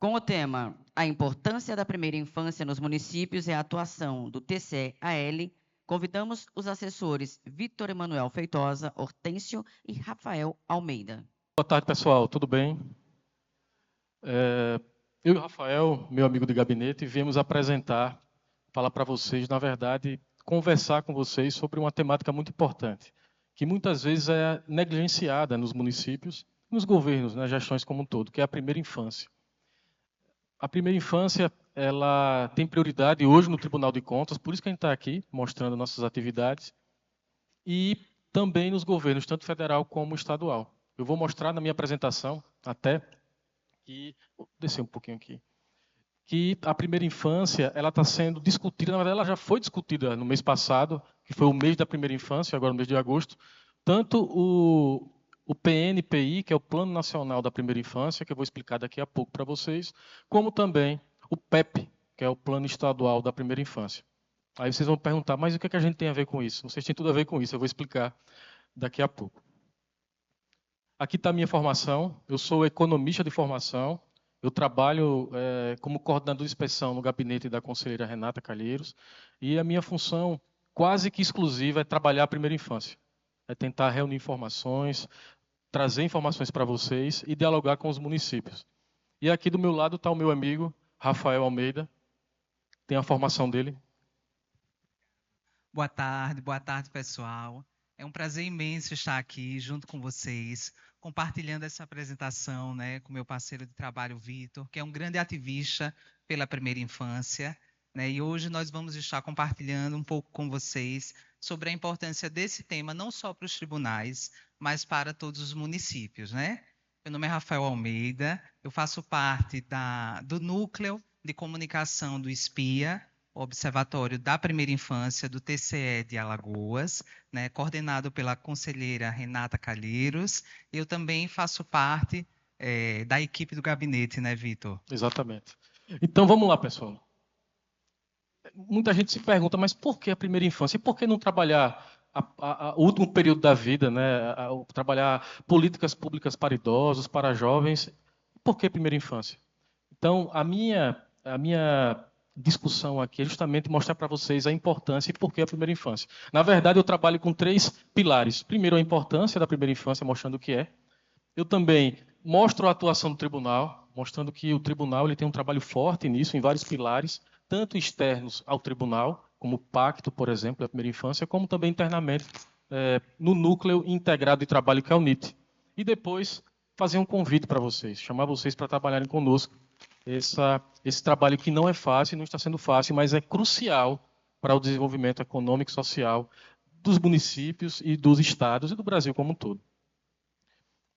Com o tema A Importância da Primeira Infância nos Municípios e a Atuação do TCE-AL, convidamos os assessores Vitor Emanuel Feitosa, Hortêncio e Rafael Almeida. Boa tarde, pessoal. Tudo bem? Eu e o Rafael, meu amigo de gabinete, viemos apresentar, falar para vocês, na verdade, conversar com vocês sobre uma temática muito importante, que muitas vezes é negligenciada nos municípios, nos governos, nas gestões como um todo, que é a primeira infância. A primeira infância, ela tem prioridade hoje no Tribunal de Contas, por isso que a gente está aqui mostrando nossas atividades, e também nos governos, tanto federal como estadual. Eu vou mostrar na minha apresentação, até, que vou descer um pouquinho aqui, que a primeira infância ela está sendo discutida, na verdade ela já foi discutida no mês passado, que foi o mês da primeira infância, agora no mês de agosto, tanto o PNPI, que é o Plano Nacional da Primeira Infância, que eu vou explicar daqui a pouco para vocês, como também o PEP, que é o Plano Estadual da Primeira Infância. Aí vocês vão perguntar, mas o que é que a gente tem a ver com isso? Vocês têm tudo a ver com isso, eu vou explicar daqui a pouco. Aqui está a minha formação, eu sou economista de formação, eu trabalho como coordenador de inspeção no gabinete da conselheira Renata Calheiros, e a minha função quase que exclusiva é trabalhar a primeira infância, é tentar reunir informações, trazer informações para vocês e dialogar com os municípios. E aqui do meu lado está o meu amigo Rafael Almeida, tem a formação dele. Boa tarde, pessoal. É um prazer imenso estar aqui junto com vocês, compartilhando essa apresentação, né, com meu parceiro de trabalho, Vitor, que é um grande ativista pela primeira infância, né, e hoje nós vamos estar compartilhando um pouco com vocês sobre a importância desse tema, não só para os tribunais, mas para todos os municípios, né? Meu nome é Rafael Almeida, eu faço parte do núcleo de comunicação do SPIA, Observatório da Primeira Infância do TCE de Alagoas, né, coordenado pela conselheira Renata Calheiros. Eu também faço parte da equipe do gabinete, né, Vitor? Exatamente. Então vamos lá, pessoal. Muita gente se pergunta, mas por que a primeira infância? E por que não trabalhar o último período da vida, né? Trabalhar políticas públicas para idosos, para jovens? Por que primeira infância? Então, a minha discussão aqui é justamente mostrar para vocês a importância e por que a primeira infância. Na verdade, eu trabalho com 3 pilares. Primeiro, a importância da primeira infância, mostrando o que é. Eu também mostro a atuação do tribunal, mostrando que o tribunal ele tem um trabalho forte nisso, em vários pilares, tanto externos ao tribunal, como o pacto, por exemplo, da primeira infância, como também internamente no núcleo integrado de trabalho que é o NIT. E depois fazer um convite para vocês, chamar vocês para trabalharem conosco esse trabalho que não é fácil, não está sendo fácil, mas é crucial para o desenvolvimento econômico e social dos municípios e dos estados e do Brasil como um todo.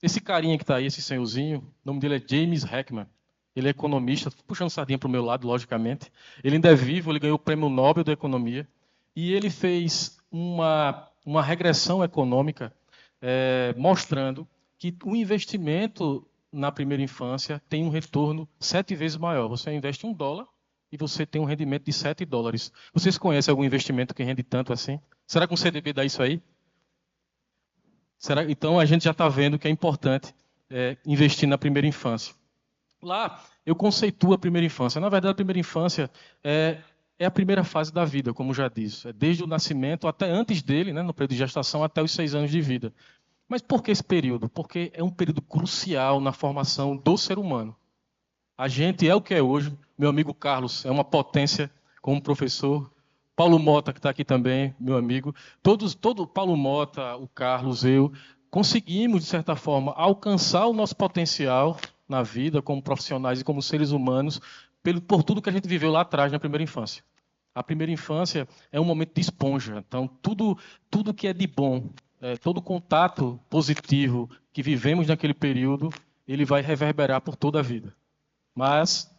Esse carinha que está aí, esse senhorzinho, o nome dele é James Heckman. Ele é economista, puxando sardinha para o meu lado, logicamente. Ele ainda é vivo, ele ganhou o Prêmio Nobel da Economia. E ele fez uma regressão econômica mostrando que o investimento na primeira infância tem um retorno 7 vezes maior. Você investe $1 e você tem um rendimento de $7. Vocês conhecem algum investimento que rende tanto assim? Será que um CDB dá isso aí? Então, a gente já está vendo que é importante investir na primeira infância. Lá, eu conceituo a primeira infância. Na verdade, a primeira infância é a primeira fase da vida, como já disse. É desde o nascimento, até antes dele, né, no período de gestação, até os 6 anos de vida. Mas por que esse período? Porque é um período crucial na formação do ser humano. A gente é o que é hoje. Meu amigo Carlos é uma potência como professor. Paulo Mota, que está aqui também, meu amigo. Todo Paulo Mota, o Carlos, eu, conseguimos, de certa forma, alcançar o nosso potencial na vida, como profissionais e como seres humanos, por tudo que a gente viveu lá atrás, na primeira infância. A primeira infância é um momento de esponja. Então, tudo que é de bom, todo contato positivo que vivemos naquele período, ele vai reverberar por toda a vida. Mas,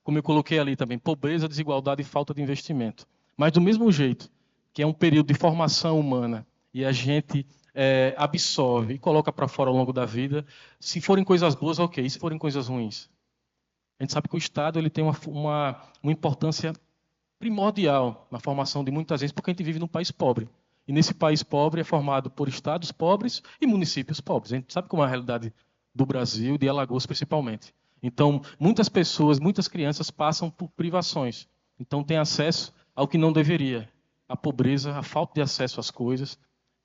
como eu coloquei ali também, pobreza, desigualdade e falta de investimento. Mas do mesmo jeito que é um período de formação humana e a gente absorve e coloca para fora ao longo da vida, se forem coisas boas, ok. E se forem coisas ruins? A gente sabe que o Estado ele tem uma importância primordial na formação de muitas vezes, porque a gente vive num país pobre. E nesse país pobre é formado por estados pobres e municípios pobres. A gente sabe como é a realidade do Brasil, de Alagoas principalmente. Então, muitas pessoas, muitas crianças passam por privações. Então, tem acesso ao que não deveria. A pobreza, a falta de acesso às coisas,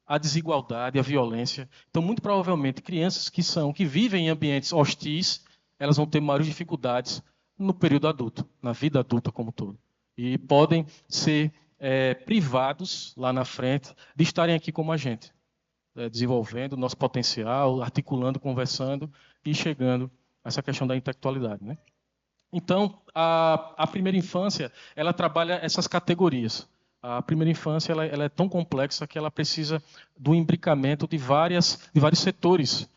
a desigualdade, a violência. Então, muito provavelmente, crianças que vivem em ambientes hostis, elas vão ter maiores dificuldades no período adulto, na vida adulta como um todo. E podem ser privados, lá na frente, de estarem aqui como a gente, desenvolvendo o nosso potencial, articulando, conversando e chegando a essa questão da intelectualidade, né? Então, a primeira infância, ela trabalha essas categorias. A primeira infância ela é tão complexa que ela precisa do imbricamento de vários setores,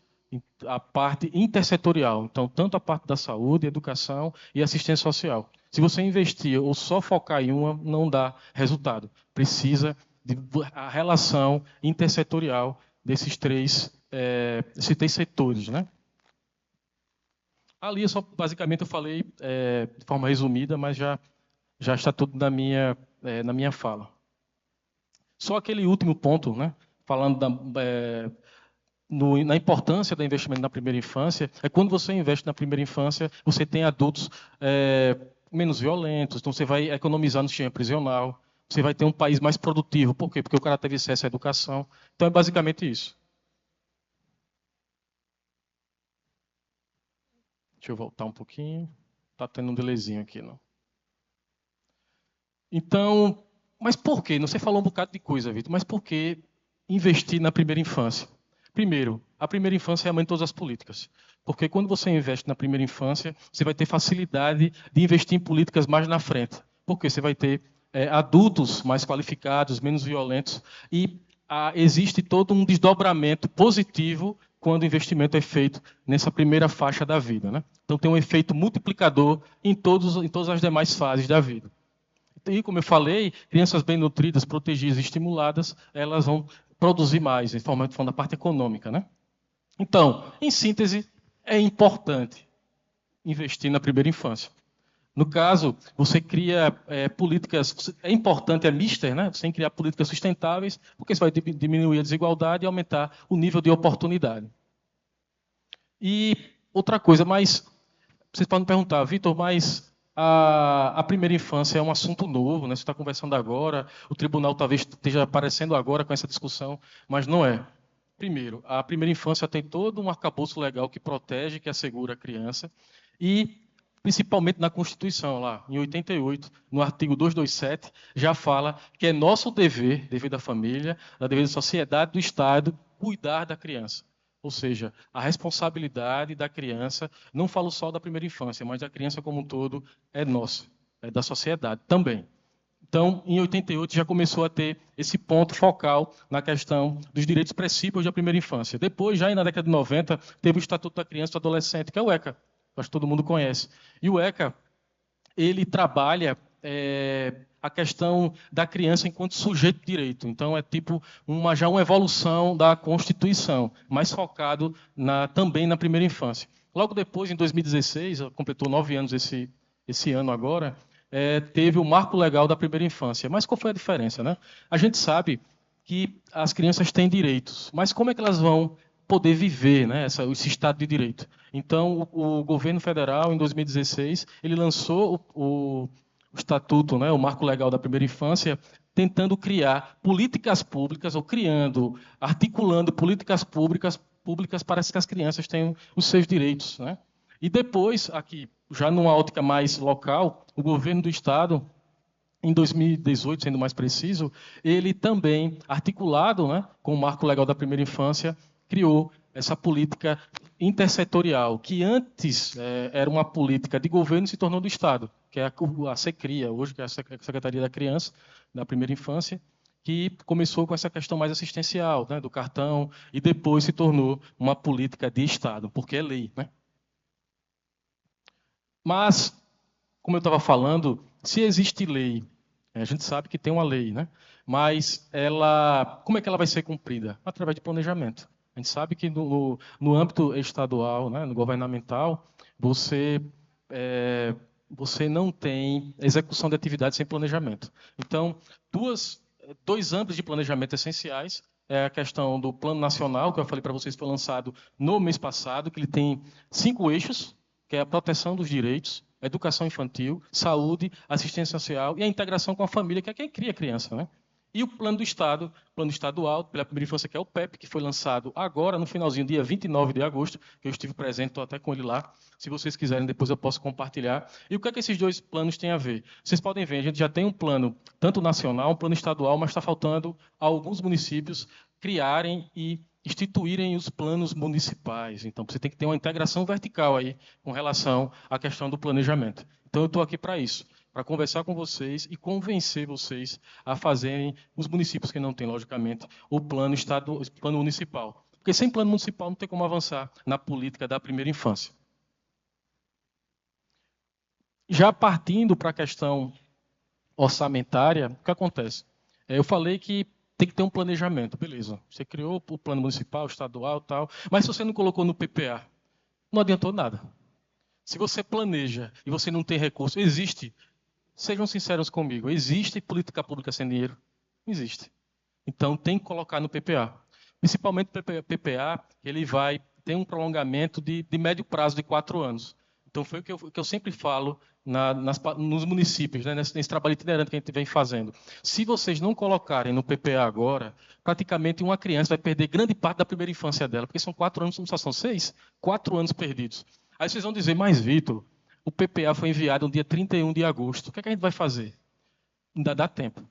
a parte intersetorial. Então, tanto a parte da saúde, educação e assistência social. Se você investir ou só focar em uma, não dá resultado. Precisa de a relação intersetorial desses três setores, né? Ali, basicamente, eu falei de forma resumida, mas já está tudo na minha fala. Só aquele último ponto, né, falando na importância do investimento na primeira infância, é quando você investe na primeira infância, você tem adultos menos violentos, então você vai economizar no sistema prisional, você vai ter um país mais produtivo. Por quê? Porque o cara teve acesso à educação. Então, é basicamente isso. Deixa eu voltar um pouquinho. Está tendo um delayzinho aqui, não? Então, mas por quê? Você falou um bocado de coisa, Vitor, mas por que investir na primeira infância? Primeiro, a primeira infância é a mãe de todas as políticas. Porque quando você investe na primeira infância, você vai ter facilidade de investir em políticas mais na frente. Porque você vai ter adultos mais qualificados, menos violentos, e existe todo um desdobramento positivo quando o investimento é feito nessa primeira faixa da vida, né? Então, tem um efeito multiplicador em todas as demais fases da vida. E, como eu falei, crianças bem nutridas, protegidas e estimuladas, elas vão produzir mais, falando da parte econômica, né? Então, em síntese, é importante investir na primeira infância. No caso, você cria políticas... É importante, é mister, né? Você tem que criar políticas sustentáveis, porque isso vai diminuir a desigualdade e aumentar o nível de oportunidade. E outra coisa, mas vocês podem me perguntar, Vitor, mas a primeira infância é um assunto novo, né? Você está conversando agora, o tribunal talvez esteja aparecendo agora com essa discussão, mas não é. Primeiro, a primeira infância tem todo um arcabouço legal que protege, que assegura a criança, e principalmente na Constituição, lá em 88, no artigo 227, já fala que é nosso dever da família, dever da sociedade, do Estado, cuidar da criança. Ou seja, a responsabilidade da criança, não falo só da primeira infância, mas da criança como um todo, é nossa, é da sociedade também. Então, em 88, já começou a ter esse ponto focal na questão dos direitos expressivos da primeira infância. Depois, já na década de 90, teve o Estatuto da Criança e do Adolescente, que é o ECA, acho que todo mundo conhece. E o ECA, ele trabalha a questão da criança enquanto sujeito de direito. Então, é tipo já uma evolução da Constituição, mais focado também na primeira infância. Logo depois, em 2016, completou 9 anos esse ano agora, teve o Marco Legal da Primeira Infância. Mas qual foi a diferença, né? A gente sabe que as crianças têm direitos, mas como é que elas vão poder viver, né, esse Estado de Direito? Então, o governo federal, em 2016, ele lançou o Estatuto, né, o Marco Legal da Primeira Infância, tentando criar políticas públicas, ou articulando políticas públicas para que as crianças tenham os seus direitos, né? E depois, aqui, já numa ótica mais local, o governo do Estado, em 2018, sendo mais preciso, ele também, articulado, né, com o Marco Legal da Primeira Infância, criou essa política intersetorial, que antes era uma política de governo e se tornou do Estado, que é a SECRIA, hoje, que é a Secretaria da Criança, da Primeira Infância, que começou com essa questão mais assistencial, né, do cartão, e depois se tornou uma política de Estado, porque é lei, né? Mas, como eu estava falando, se existe lei, a gente sabe que tem uma lei, né? Mas como é que ela vai ser cumprida? Através de planejamento. A gente sabe que no âmbito estadual, né, no governamental, você não tem execução de atividades sem planejamento. Então, dois âmbitos de planejamento essenciais é a questão do Plano Nacional, que eu falei para vocês, foi lançado no mês passado, que ele tem 5 eixos, que é a proteção dos direitos, a educação infantil, saúde, assistência social e a integração com a família, que é quem cria a criança, né? E o plano do Estado, plano estadual, pela primeira infância, que é o PEP, que foi lançado agora, no finalzinho, dia 29 de agosto, que eu estive presente, estou até com ele lá. Se vocês quiserem, depois eu posso compartilhar. E o que é que esses dois planos têm a ver? Vocês podem ver, a gente já tem um plano, tanto nacional, um plano estadual, mas está faltando alguns municípios criarem e instituírem os planos municipais. Então, você tem que ter uma integração vertical aí com relação à questão do planejamento. Então, eu estou aqui para isso, para conversar com vocês e convencer vocês a fazerem, os municípios que não têm, logicamente, o plano municipal. Porque sem plano municipal não tem como avançar na política da primeira infância. Já partindo para a questão orçamentária, o que acontece? Eu falei que tem que ter um planejamento, beleza. Você criou o plano municipal, estadual e tal, mas se você não colocou no PPA, não adiantou nada. Se você planeja e você não tem recurso, existe, sejam sinceros comigo, existe política pública sem dinheiro? Existe. Então tem que colocar no PPA. Principalmente o PPA, ele vai ter um prolongamento de médio prazo de 4 anos. Então foi o que eu sempre falo nos municípios, né, nesse trabalho itinerante que a gente vem fazendo. Se vocês não colocarem no PPA agora, praticamente uma criança vai perder grande parte da primeira infância dela, porque são 4 anos, não são 6? 4 anos perdidos. Aí vocês vão dizer, mas Vitor, o PPA foi enviado no dia 31 de agosto. O que é que a gente vai fazer? Ainda dá tempo.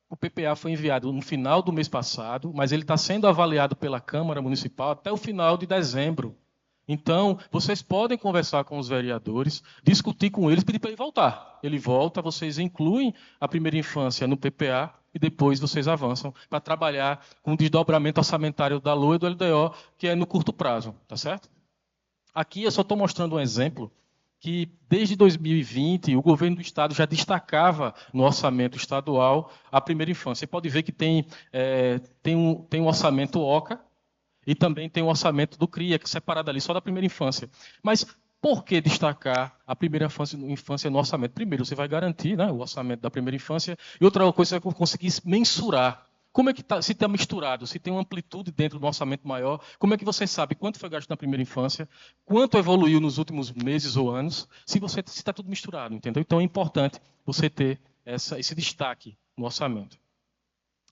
O PPA foi enviado no final do mês passado, mas ele está sendo avaliado pela Câmara Municipal até o final de dezembro. Então, vocês podem conversar com os vereadores, discutir com eles, pedir para ele voltar. Ele volta, vocês incluem a primeira infância no PPA e depois vocês avançam para trabalhar com o desdobramento orçamentário da LOA e do LDO, que é no curto prazo, tá certo? Aqui eu só estou mostrando um exemplo que, desde 2020, o governo do Estado já destacava no orçamento estadual a primeira infância. Você pode ver que tem um orçamento OCA, e também tem o orçamento do CRIA, que é separado ali só da primeira infância. Mas por que destacar a primeira infância no orçamento? Primeiro, você vai garantir, né, o orçamento da primeira infância, e outra coisa, você vai conseguir mensurar. Como é que se está misturado, se tem uma amplitude dentro do orçamento maior, como é que você sabe quanto foi gasto na primeira infância, quanto evoluiu nos últimos meses ou anos, se está tudo misturado, entendeu? Então é importante você ter esse destaque no orçamento.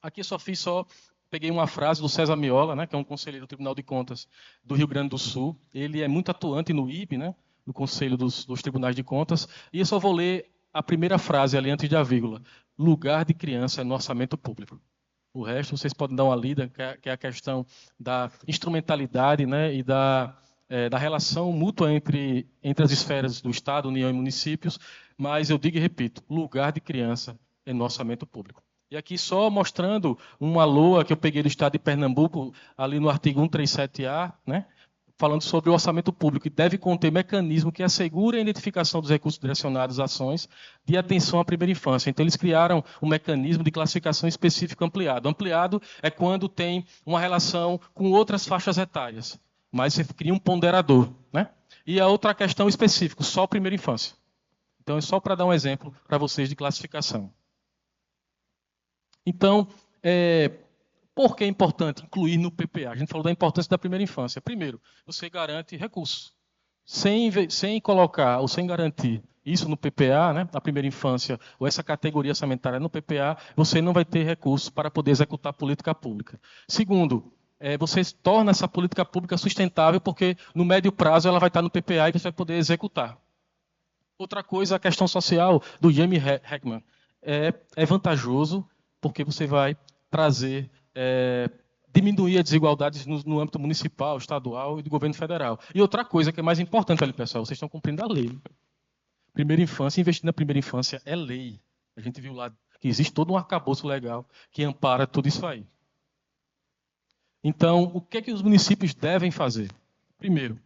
Aqui eu peguei uma frase do César Miola, né, que é um conselheiro do Tribunal de Contas do Rio Grande do Sul. Ele é muito atuante no IB, né, no Conselho dos Tribunais de Contas. E eu só vou ler a primeira frase ali antes da vírgula. Lugar de criança no orçamento público. O resto vocês podem dar uma lida, que é a questão da instrumentalidade, né, e da relação mútua entre as esferas do Estado, União e municípios. Mas eu digo e repito, lugar de criança no orçamento público. E aqui só mostrando uma LOA que eu peguei do Estado de Pernambuco, ali no artigo 137A, né, falando sobre o orçamento público, que deve conter mecanismo que assegure a identificação dos recursos direcionados a ações de atenção à primeira infância. Então, eles criaram um mecanismo de classificação específico ampliado. Ampliado é quando tem uma relação com outras faixas etárias, mas você cria um ponderador, né? E a outra questão específica, só a primeira infância. Então, é só para dar um exemplo para vocês de classificação. Então, por que é importante incluir no PPA? A gente falou da importância da primeira infância. Primeiro, você garante recursos. Sem colocar ou sem garantir isso no PPA, né, a primeira infância, ou essa categoria orçamentária no PPA, você não vai ter recursos para poder executar a política pública. Segundo, você torna essa política pública sustentável, porque no médio prazo ela vai estar no PPA e você vai poder executar. Outra coisa, a questão social do Jamie Heckman. É vantajoso, porque você vai trazer, diminuir as desigualdades no âmbito municipal, estadual e do governo federal. E outra coisa que é mais importante ali, pessoal, vocês estão cumprindo a lei. Primeira infância, investir na primeira infância é lei. A gente viu lá que existe todo um arcabouço legal que ampara tudo isso aí. Então, o que é que os municípios devem fazer? Primeiro,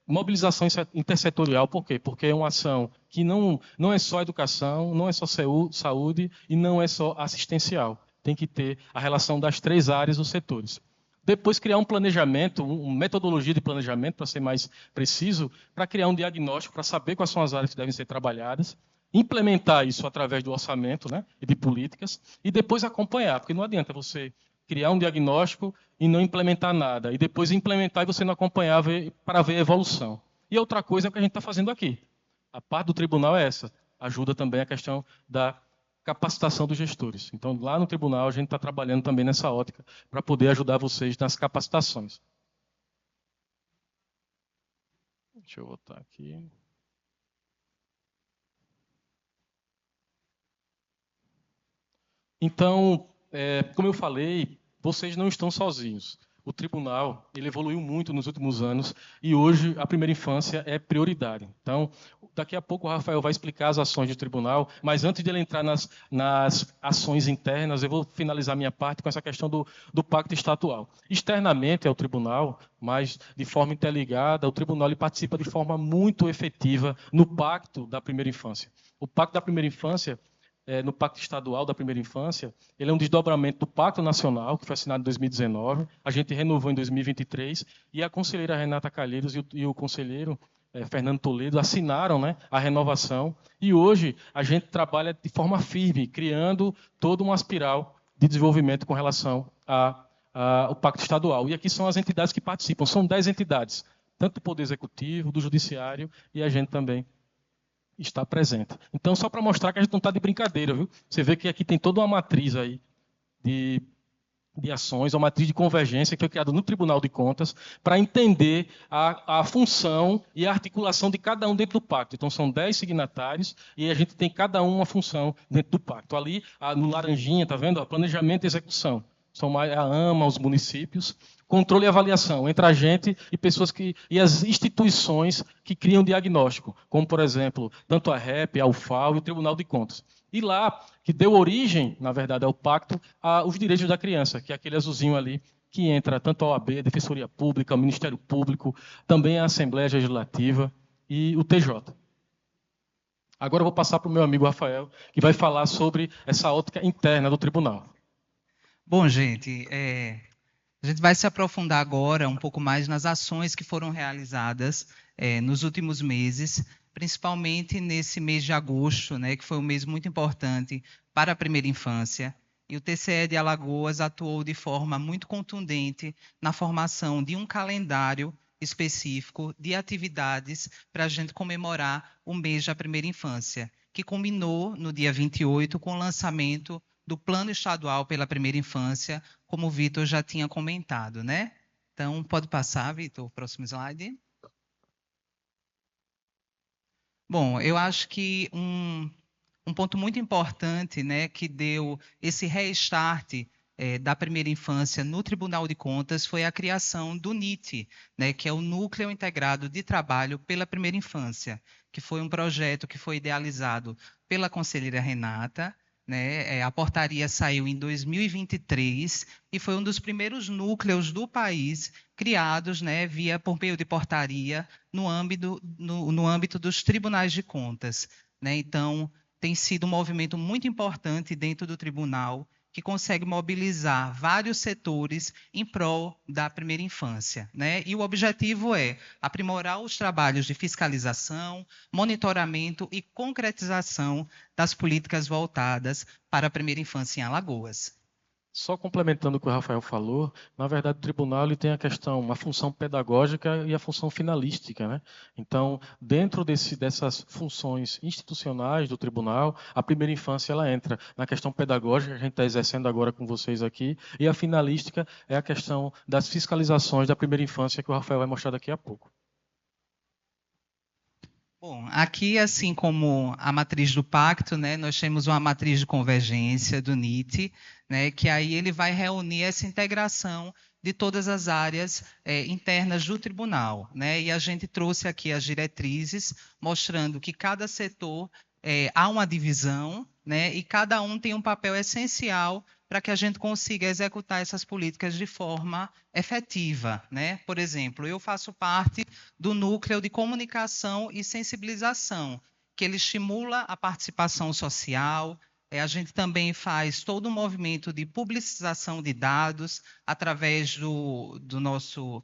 mobilização intersetorial, por quê? Porque é uma ação que não é só educação, não é só saúde e não é só assistencial. Tem que ter a relação das 3 áreas dos setores. Depois, criar um planejamento, uma metodologia de planejamento, para ser mais preciso, para criar um diagnóstico, para saber quais são as áreas que devem ser trabalhadas, implementar isso através do orçamento, né, e de políticas, e depois acompanhar, porque não adianta você criar um diagnóstico e não implementar nada. E depois implementar e você não acompanhar para ver a evolução. E outra coisa é o que a gente está fazendo aqui. A parte do tribunal é essa. Ajuda também a questão da capacitação dos gestores. Então, lá no tribunal, a gente está trabalhando também nessa ótica para poder ajudar vocês nas capacitações. Deixa eu botar aqui. Então, como eu falei, vocês não estão sozinhos. O tribunal ele evoluiu muito nos últimos anos e hoje a primeira infância é prioridade. Então, daqui a pouco o Rafael vai explicar as ações do tribunal, mas antes de ele entrar nas ações internas, eu vou finalizar minha parte com essa questão do pacto estatual. Externamente ao tribunal, mas de forma interligada, o tribunal ele participa de forma muito efetiva no pacto da primeira infância. O pacto da primeira infância no Pacto Estadual da Primeira Infância, ele é um desdobramento do Pacto Nacional, que foi assinado em 2019, a gente renovou em 2023, e a conselheira Renata Calheiros e o conselheiro Fernando Toledo assinaram, né, a renovação, e hoje a gente trabalha de forma firme, criando toda uma espiral de desenvolvimento com relação ao Pacto Estadual. E aqui são as entidades que participam, são 10 entidades, tanto do Poder Executivo, do Judiciário, e a gente também está presente. Então, só para mostrar que a gente não está de brincadeira, viu? Você vê que aqui tem toda uma matriz aí de ações, uma matriz de convergência que foi criada no Tribunal de Contas para entender a função e a articulação de cada um dentro do pacto. Então, são 10 signatários e a gente tem cada um uma função dentro do pacto. Ali, no laranjinha, está vendo? Planejamento e execução. São mais a AMA, os municípios. Controle e avaliação entre a gente e pessoas e as instituições que criam diagnóstico, como, por exemplo, tanto a REP, a UFAO e o Tribunal de Contas. E lá, que deu origem, na verdade, ao pacto, aos direitos da criança, que é aquele azulzinho ali, que entra tanto a OAB, a Defensoria Pública, o Ministério Público, também a Assembleia Legislativa e o TJ. Agora eu vou passar para o meu amigo Rafael, que vai falar sobre essa ótica interna do tribunal. Bom, gente, a gente vai se aprofundar agora um pouco mais nas ações que foram realizadas nos últimos meses, principalmente nesse mês de agosto, né, que foi um mês muito importante para a primeira infância. E o TCE de Alagoas atuou de forma muito contundente na formação de um calendário específico de atividades para a gente comemorar o mês da primeira infância, que culminou no dia 28 com o lançamento do Plano Estadual pela Primeira Infância, como o Vitor já tinha comentado, né? Então, pode passar, Vitor, próximo slide. Bom, eu acho que um ponto muito importante, né, que deu esse restart da primeira infância no Tribunal de Contas foi a criação do NIT, né, que é o Núcleo Integrado de Trabalho pela Primeira Infância, que foi um projeto que foi idealizado pela conselheira Renata, né? A portaria saiu em 2023 e foi um dos primeiros núcleos do país criados, né, por meio de portaria no âmbito dos tribunais de contas, né? Então, tem sido um movimento muito importante dentro do tribunal que consegue mobilizar vários setores em prol da primeira infância, né? E o objetivo é aprimorar os trabalhos de fiscalização, monitoramento e concretização das políticas voltadas para a primeira infância em Alagoas. Só complementando o que o Rafael falou, na verdade o tribunal ele tem a função pedagógica e a função finalística, né? Então, dentro dessas funções institucionais do tribunal, a primeira infância ela entra na questão pedagógica que a gente está exercendo agora com vocês aqui, e a finalística é a questão das fiscalizações da primeira infância que o Rafael vai mostrar daqui a pouco. Bom, aqui, assim como a matriz do pacto, né, nós temos uma matriz de convergência do NIT, né, que aí ele vai reunir essa integração de todas as áreas internas do tribunal, né, e a gente trouxe aqui as diretrizes, mostrando que cada setor há uma divisão, né, e cada um tem um papel essencial para que a gente consiga executar essas políticas de forma efetiva, né? Por exemplo, eu faço parte do núcleo de comunicação e sensibilização, que ele estimula a participação social. A gente também faz todo um movimento de publicização de dados através do nosso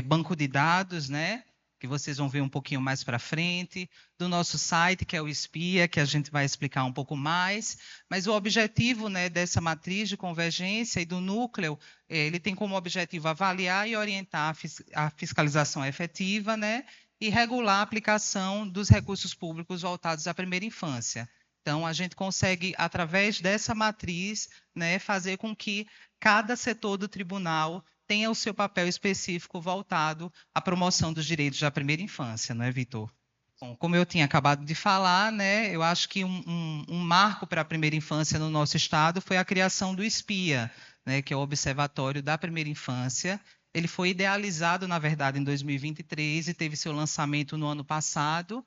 banco de dados, né? que vocês vão ver um pouquinho mais para frente, do nosso site, que é o SPIA, que a gente vai explicar um pouco mais, mas o objetivo, né, dessa matriz de convergência e do núcleo, ele tem como objetivo avaliar e orientar a fiscalização efetiva, né, e regular a aplicação dos recursos públicos voltados à primeira infância. Então, a gente consegue, através dessa matriz, né, fazer com que cada setor do tribunal tenha o seu papel específico voltado à promoção dos direitos da primeira infância, não é, Vitor? Bom, como eu tinha acabado de falar, né, eu acho que um marco para a primeira infância no nosso estado foi a criação do SPIA, né, que é o Observatório da Primeira Infância. Ele foi idealizado, na verdade, em 2023 e teve seu lançamento no ano passado,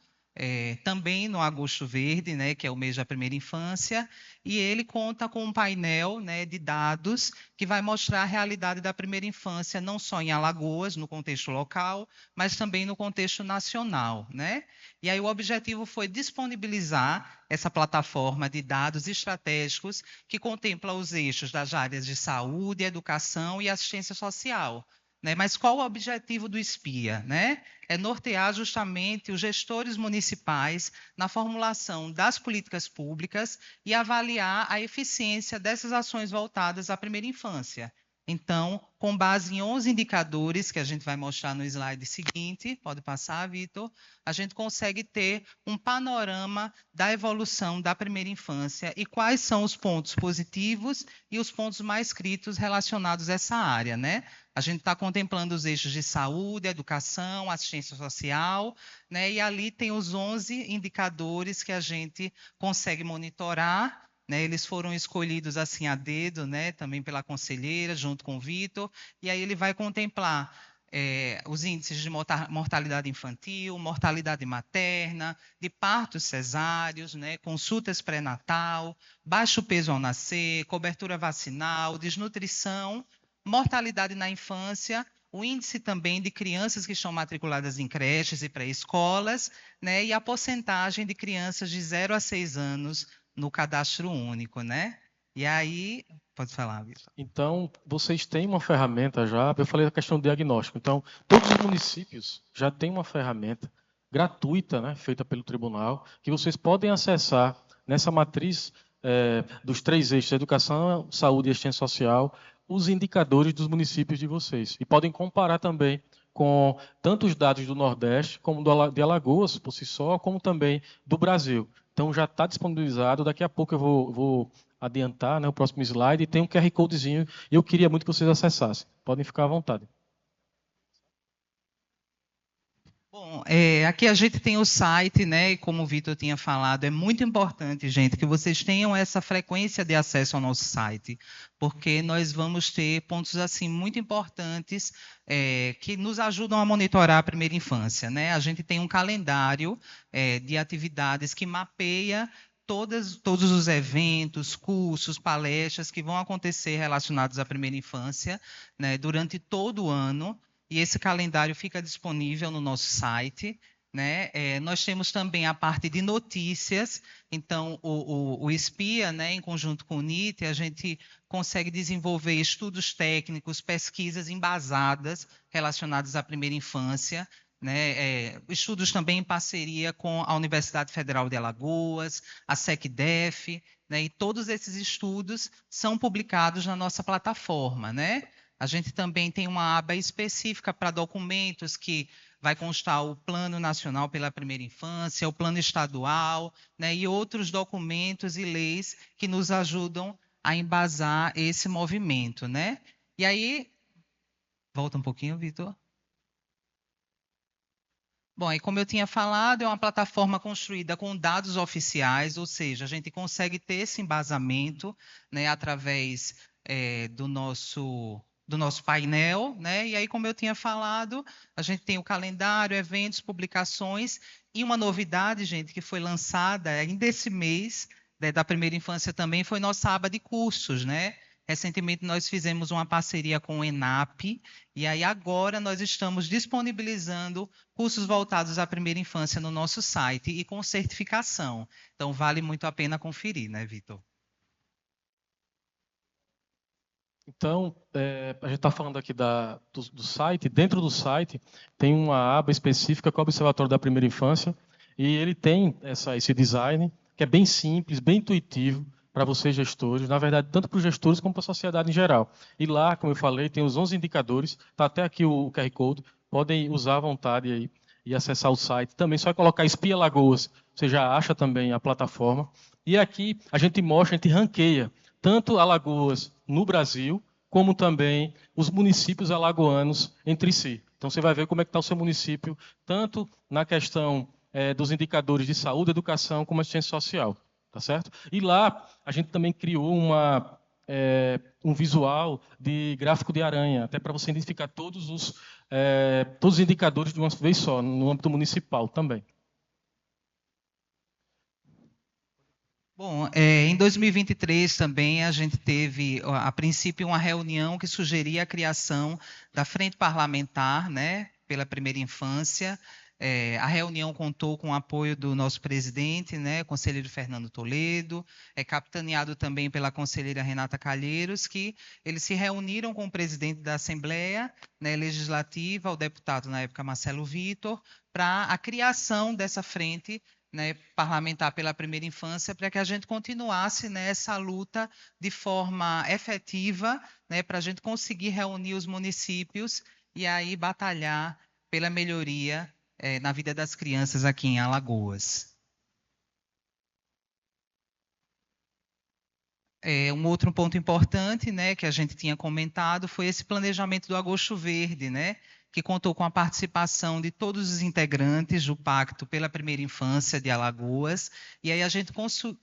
também no Agosto Verde, né, que é o mês da primeira infância, e ele conta com um painel, né, de dados que vai mostrar a realidade da primeira infância, não só em Alagoas, no contexto local, mas também no contexto nacional, né? E aí o objetivo foi disponibilizar essa plataforma de dados estratégicos que contempla os eixos das áreas de saúde, educação e assistência social. Né? Mas qual o objetivo do SPIA? Né? É nortear justamente os gestores municipais na formulação das políticas públicas e avaliar a eficiência dessas ações voltadas à primeira infância. Então, com base em 11 indicadores, que a gente vai mostrar no slide seguinte, pode passar, Vitor, a gente consegue ter um panorama da evolução da primeira infância e quais são os pontos positivos e os pontos mais críticos relacionados a essa área, né? A gente está contemplando os eixos de saúde, educação, assistência social, né? E ali tem os 11 indicadores que a gente consegue monitorar, né? Eles foram escolhidos assim a dedo, né? Também pela conselheira, junto com o Vitor, e aí ele vai contemplar os índices de mortalidade infantil, mortalidade materna, de partos cesáreos, né? Consultas pré-natal, baixo peso ao nascer, cobertura vacinal, desnutrição, mortalidade na infância, o índice também de crianças que estão matriculadas em creches e pré-escolas, né, e a porcentagem de crianças de 0 a 6 anos no cadastro único, né? E aí, pode falar, Vitor. Então, vocês têm uma ferramenta já, eu falei da questão do diagnóstico, então, todos os municípios já têm uma ferramenta gratuita, né, feita pelo tribunal, que vocês podem acessar nessa matriz dos 3 eixos, educação, saúde e assistência social, os indicadores dos municípios de vocês. E podem comparar também com tanto os dados do Nordeste, como de Alagoas, por si só, como também do Brasil. Então, já está disponibilizado. Daqui a pouco eu vou adiantar, né, o próximo slide, e tem um QR Codezinho, e eu queria muito que vocês acessassem. Podem ficar à vontade. Bom, aqui a gente tem o site, né? E como o Vitor tinha falado, é muito importante, gente, que vocês tenham essa frequência de acesso ao nosso site, porque nós vamos ter pontos assim muito importantes que nos ajudam a monitorar a primeira infância, né? A gente tem um calendário de atividades que mapeia todos os eventos, cursos, palestras que vão acontecer relacionados à primeira infância, né, durante todo o ano. E esse calendário fica disponível no nosso site. Né? Nós temos também a parte de notícias, então o SPIA, né, em conjunto com o NIT, a gente consegue desenvolver estudos técnicos, pesquisas embasadas relacionadas à primeira infância, né? Estudos também em parceria com a Universidade Federal de Alagoas, a SecDef, né? E todos esses estudos são publicados na nossa plataforma, né? A gente também tem uma aba específica para documentos que vai constar o Plano Nacional pela Primeira Infância, o Plano Estadual, né, e outros documentos e leis que nos ajudam a embasar esse movimento, né? E aí, volta um pouquinho, Vitor. Bom, e como eu tinha falado, é uma plataforma construída com dados oficiais, ou seja, a gente consegue ter esse embasamento, né, através do nosso painel, né? E aí, como eu tinha falado, a gente tem o calendário, eventos, publicações e uma novidade, gente, que foi lançada ainda esse mês, né, da primeira infância também, foi nossa aba de cursos, né? Recentemente nós fizemos uma parceria com o ENAP e aí agora nós estamos disponibilizando cursos voltados à primeira infância no nosso site e com certificação. Então vale muito a pena conferir, né, Vitor? Então, a gente está falando aqui do site. Dentro do site tem uma aba específica que é o Observatório da Primeira Infância, e ele tem esse design que é bem simples, bem intuitivo para vocês gestores, na verdade, tanto para os gestores como para a sociedade em geral. E lá, como eu falei, tem os 11 indicadores, está até aqui o QR Code, podem usar à vontade aí e acessar o site. Também só colocar Espia Lagoas, você já acha também a plataforma. E aqui a gente mostra, a gente ranqueia tanto Alagoas no Brasil, como também os municípios alagoanos entre si. Então, você vai ver como é que está o seu município, tanto na questão dos indicadores de saúde, educação, como assistência social. Tá certo? E lá, a gente também criou um visual de gráfico de aranha, até para você identificar todos os indicadores de uma vez só, no âmbito municipal também. Bom, em 2023 também a gente teve, a princípio, uma reunião que sugeria a criação da Frente Parlamentar, né, pela primeira infância. A reunião contou com o apoio do nosso presidente, né, conselheiro Fernando Toledo, capitaneado também pela conselheira Renata Calheiros, que eles se reuniram com o presidente da Assembleia, né, Legislativa, o deputado na época Marcelo Vitor, para a criação dessa frente, né, parlamentar pela primeira infância, para que a gente continuasse nessa luta de forma efetiva, né, para a gente conseguir reunir os municípios e aí batalhar pela melhoria na vida das crianças aqui em Alagoas. Um outro ponto importante, né, que a gente tinha comentado foi esse planejamento do Agosto Verde, né, que contou com a participação de todos os integrantes do Pacto pela Primeira Infância de Alagoas, e aí a gente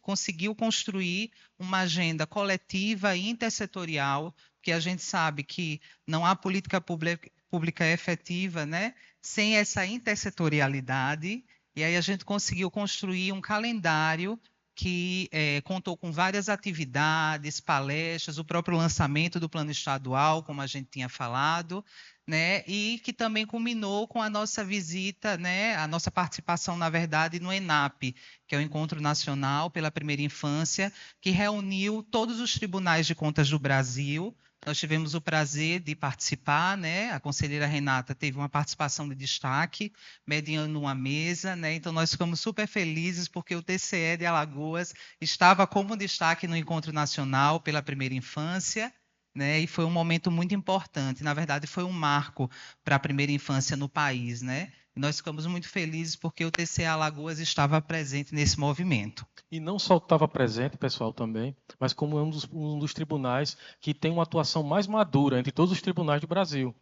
conseguiu construir uma agenda coletiva e intersetorial, porque a gente sabe que não há política pública efetiva, né, sem essa intersetorialidade, e aí a gente conseguiu construir um calendário que contou com várias atividades, palestras, o próprio lançamento do plano estadual, como a gente tinha falado, né, e que também culminou com a nossa visita, né, a nossa participação, na verdade, no ENAP, que é o Encontro Nacional pela Primeira Infância, que reuniu todos os tribunais de contas do Brasil. Nós tivemos o prazer de participar, né? A conselheira Renata teve uma participação de destaque, mediando uma mesa, né? Então, nós ficamos super felizes porque o TCE de Alagoas estava como destaque no Encontro Nacional pela Primeira Infância, né? E foi um momento muito importante. Na verdade, foi um marco para a primeira infância no país, né? E nós ficamos muito felizes porque o TCE Alagoas estava presente nesse movimento. E não só estava presente, pessoal, também, mas como um dos tribunais que tem uma atuação mais madura entre todos os tribunais do Brasil.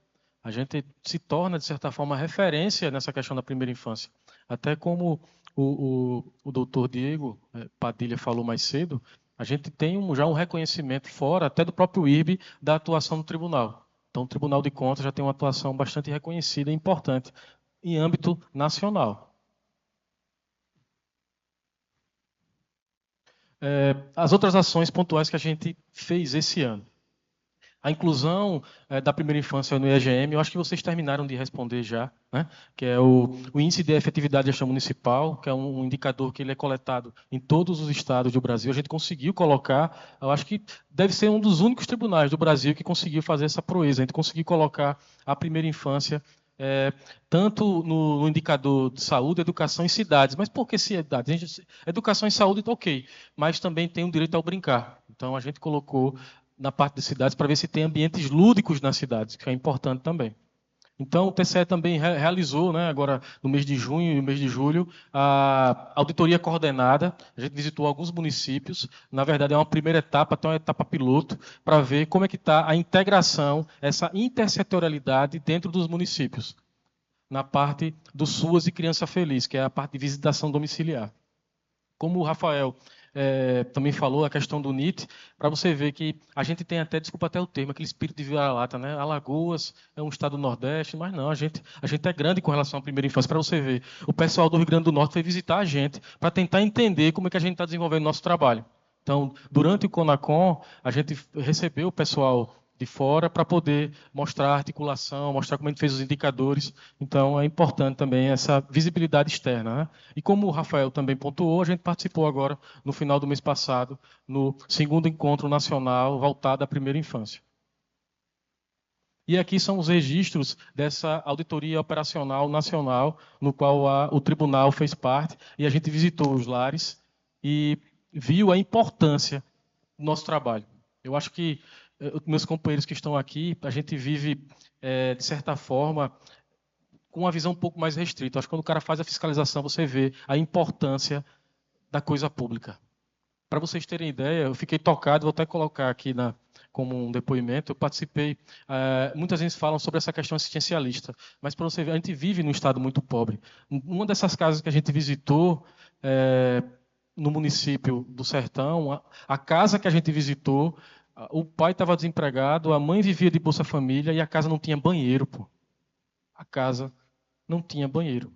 A gente se torna, de certa forma, referência nessa questão da primeira infância. Até como o doutor Diego Padilha falou mais cedo, a gente tem já um reconhecimento fora, até do próprio IRB, da atuação do tribunal. Então, o Tribunal de Contas já tem uma atuação bastante reconhecida e importante em âmbito nacional. As outras ações pontuais que a gente fez esse ano. A inclusão da primeira infância no IEGM, eu acho que vocês terminaram de responder já, né? Que é o Índice de Efetividade de Gestão Municipal, que é um indicador que ele é coletado em todos os estados do Brasil. A gente conseguiu colocar, eu acho que deve ser um dos únicos tribunais do Brasil que conseguiu fazer essa proeza. A gente conseguiu colocar a primeira infância tanto no indicador de saúde, educação e cidades. Mas por que cidades? Educação e saúde, ok, mas também tem o direito ao brincar. Então, a gente colocou na parte de cidades para ver se tem ambientes lúdicos nas cidades, que é importante também. Então, o TCE também realizou, né, agora no mês de junho e no mês de julho, a auditoria coordenada. A gente visitou alguns municípios. Na verdade, é uma primeira etapa, até uma etapa piloto, para ver como é que está a integração, essa intersetorialidade dentro dos municípios, na parte do SUAS e Criança Feliz, que é a parte de visitação domiciliar. Como o Rafael também falou, a questão do NIT, para você ver que a gente tem até, desculpa até o termo, aquele espírito de vira-lata, né? Alagoas é um estado do Nordeste, mas não, a gente é grande com relação à primeira infância. Para você ver, o pessoal do Rio Grande do Norte foi visitar a gente para tentar entender como é que a gente está desenvolvendo o nosso trabalho. Então, durante o CONACON, a gente recebeu o pessoal de fora para poder mostrar a articulação, mostrar como a gente fez os indicadores. Então, é importante também essa visibilidade externa, né? E como o Rafael também pontuou, a gente participou agora, no final do mês passado, no segundo encontro nacional voltado à primeira infância. E aqui são os registros dessa auditoria operacional nacional, no qual o tribunal fez parte, e a gente visitou os lares e viu a importância do nosso trabalho. Eu acho que meus companheiros que estão aqui, a gente vive, de certa forma, com uma visão um pouco mais restrita. Acho que quando o cara faz a fiscalização, você vê a importância da coisa pública. Para vocês terem ideia, eu fiquei tocado, vou até colocar aqui como um depoimento, eu participei, muitas vezes falam sobre essa questão assistencialista, mas para você ver, a gente vive num estado muito pobre. Uma dessas casas que a gente visitou, no município do Sertão, a casa que a gente visitou, o pai estava desempregado, a mãe vivia de Bolsa Família e a casa não tinha banheiro, pô. A casa não tinha banheiro.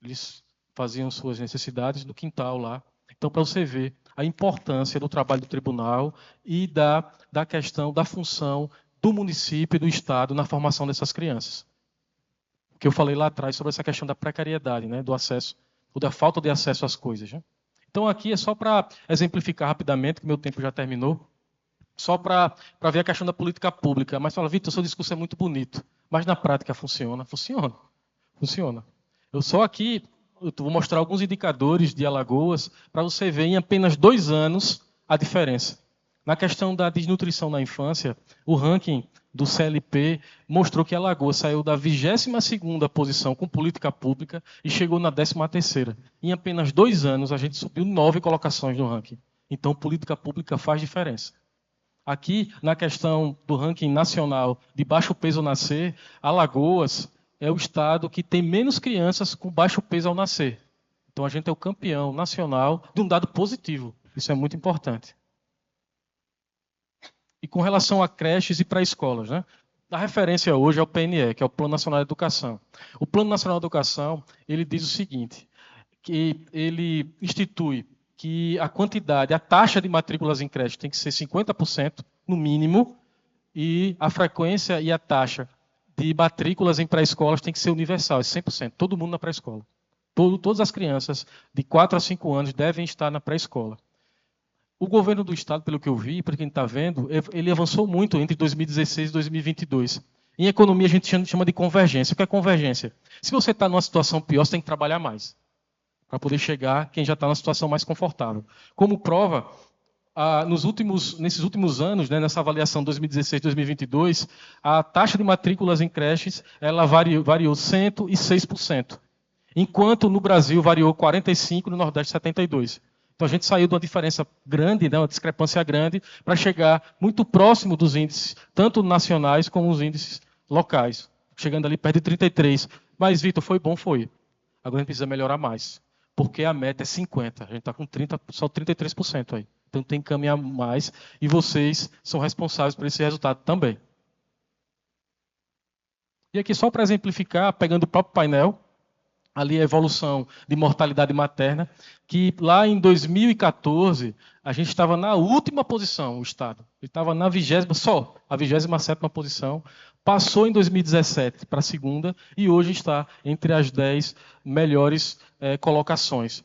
Eles faziam suas necessidades no quintal lá. Então, para você ver a importância do trabalho do tribunal e da questão da função do município e do Estado na formação dessas crianças. O que eu falei lá atrás sobre essa questão da precariedade, né, do acesso, ou da falta de acesso às coisas. Né? Então, aqui é só para exemplificar rapidamente, que meu tempo já terminou, só para ver a questão da política pública. Mas fala, Vitor, seu discurso é muito bonito, mas na prática funciona? Funciona. Funciona. Eu só aqui... Eu vou mostrar alguns indicadores de Alagoas para você ver em apenas 2 anos a diferença. Na questão da desnutrição na infância, o ranking do CLP mostrou que Alagoas saiu da 22ª posição com política pública e chegou na 13ª. Em apenas 2 anos, a gente subiu 9 colocações no ranking. Então, política pública faz diferença. Aqui, na questão do ranking nacional de baixo peso ao nascer, Alagoas é o estado que tem menos crianças com baixo peso ao nascer. Então, a gente é o campeão nacional de um dado positivo. Isso é muito importante. E com relação a creches e pré-escolas, né? A referência hoje é o PNE, que é o Plano Nacional de Educação. O Plano Nacional de Educação, ele diz o seguinte, que ele institui que a taxa de matrículas em creche tem que ser 50%, no mínimo, e a frequência e a taxa de matrículas em pré-escolas tem que ser universal, é 100%, todo mundo na pré-escola. Todas as crianças de 4 a 5 anos devem estar na pré-escola. O governo do estado, pelo que eu vi, para quem está vendo, ele avançou muito entre 2016 e 2022. Em economia, a gente chama de convergência. O que é convergência? Se você está numa situação pior, você tem que trabalhar mais para poder chegar quem já está numa situação mais confortável. Como prova, nesses últimos anos, né, nessa avaliação 2016-2022, a taxa de matrículas em creches ela variou 106%, enquanto no Brasil variou 45%, no Nordeste 72%. Então a gente saiu de uma diferença grande, né, uma discrepância grande, para chegar muito próximo dos índices, tanto nacionais como os índices locais, chegando ali perto de 33%. Mas, Vitor, foi bom? Foi. Agora a gente precisa melhorar mais, porque a meta é 50%, a gente está com só 33% aí. Então tem que caminhar mais e vocês são responsáveis por esse resultado também. E aqui só para exemplificar, pegando o próprio painel, ali a evolução de mortalidade materna, que lá em 2014 a gente estava na última posição, o Estado. Ele estava na 27ª posição, passou em 2017 para a segunda e hoje está entre as 10 melhores colocações.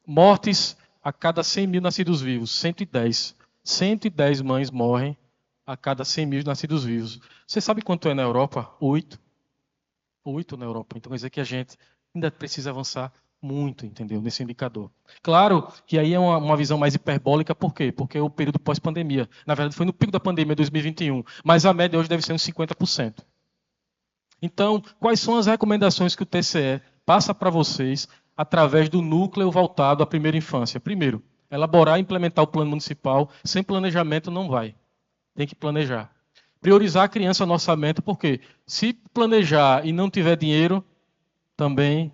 Mortes a cada 100 mil nascidos vivos, 110. 110 mães morrem a cada 100 mil nascidos vivos. Você sabe quanto é na Europa? 8. 8 na Europa. Então quer dizer que a gente ainda precisa avançar muito, entendeu, nesse indicador. Claro que aí é uma visão mais hiperbólica, por quê? Porque é o período pós-pandemia. Na verdade, foi no pico da pandemia, 2021, mas a média hoje deve ser uns 50%. Então, quais são as recomendações que o TCE passa para vocês através do núcleo voltado à primeira infância? Primeiro, elaborar e implementar o plano municipal. Sem planejamento não vai. Tem que planejar. Priorizar a criança no orçamento, porque se planejar e não tiver dinheiro, também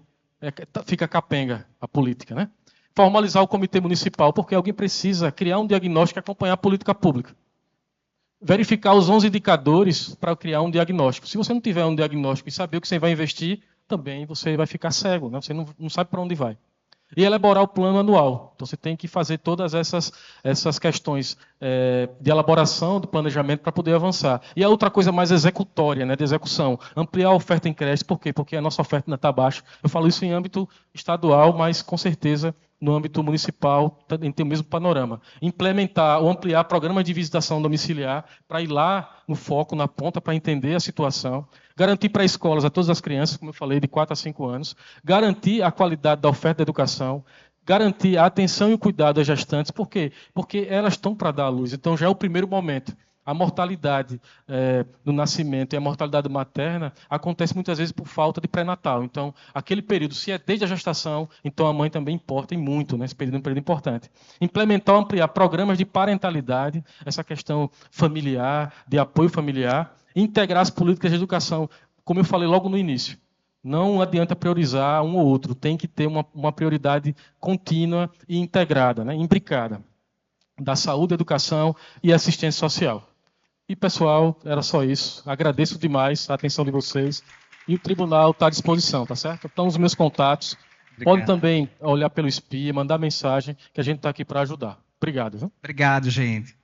fica capenga a política, né? Formalizar o comitê municipal, porque alguém precisa criar um diagnóstico e acompanhar a política pública. Verificar os 11 indicadores para criar um diagnóstico. Se você não tiver um diagnóstico e saber o que você vai investir, também você vai ficar cego, né? Você não sabe para onde vai. E elaborar o plano anual. Então, você tem que fazer todas essas questões de elaboração do planejamento para poder avançar. E a outra coisa mais executória, né, de execução, ampliar a oferta em creche. Por quê? Porque a nossa oferta ainda está baixa. Eu falo isso em âmbito estadual, mas com certeza no âmbito municipal tem o mesmo panorama. Implementar ou ampliar programas de visitação domiciliar para ir lá no foco, na ponta, para entender a situação. Garantir pré-escolas a todas as crianças, como eu falei, de 4 a 5 anos. Garantir a qualidade da oferta da educação. Garantir a atenção e o cuidado das gestantes. Por quê? Porque elas estão para dar à luz. Então, já é o primeiro momento. A mortalidade no nascimento e a mortalidade materna acontece muitas vezes por falta de pré-natal. Então, aquele período, se é desde a gestação, então a mãe também importa e muito, né? Esse período é um período importante. Implementar ou ampliar programas de parentalidade, essa questão familiar, de apoio familiar, e integrar as políticas de educação, como eu falei logo no início. Não adianta priorizar um ou outro, tem que ter uma prioridade contínua e integrada, né? Imbricada, da saúde, educação e assistência social. E, pessoal, era só isso. Agradeço demais a atenção de vocês. E o tribunal está à disposição, tá certo? Então, os meus contatos. Obrigado. Pode também olhar pelo SPIA, mandar mensagem, que a gente está aqui para ajudar. Obrigado. Viu? Obrigado, gente.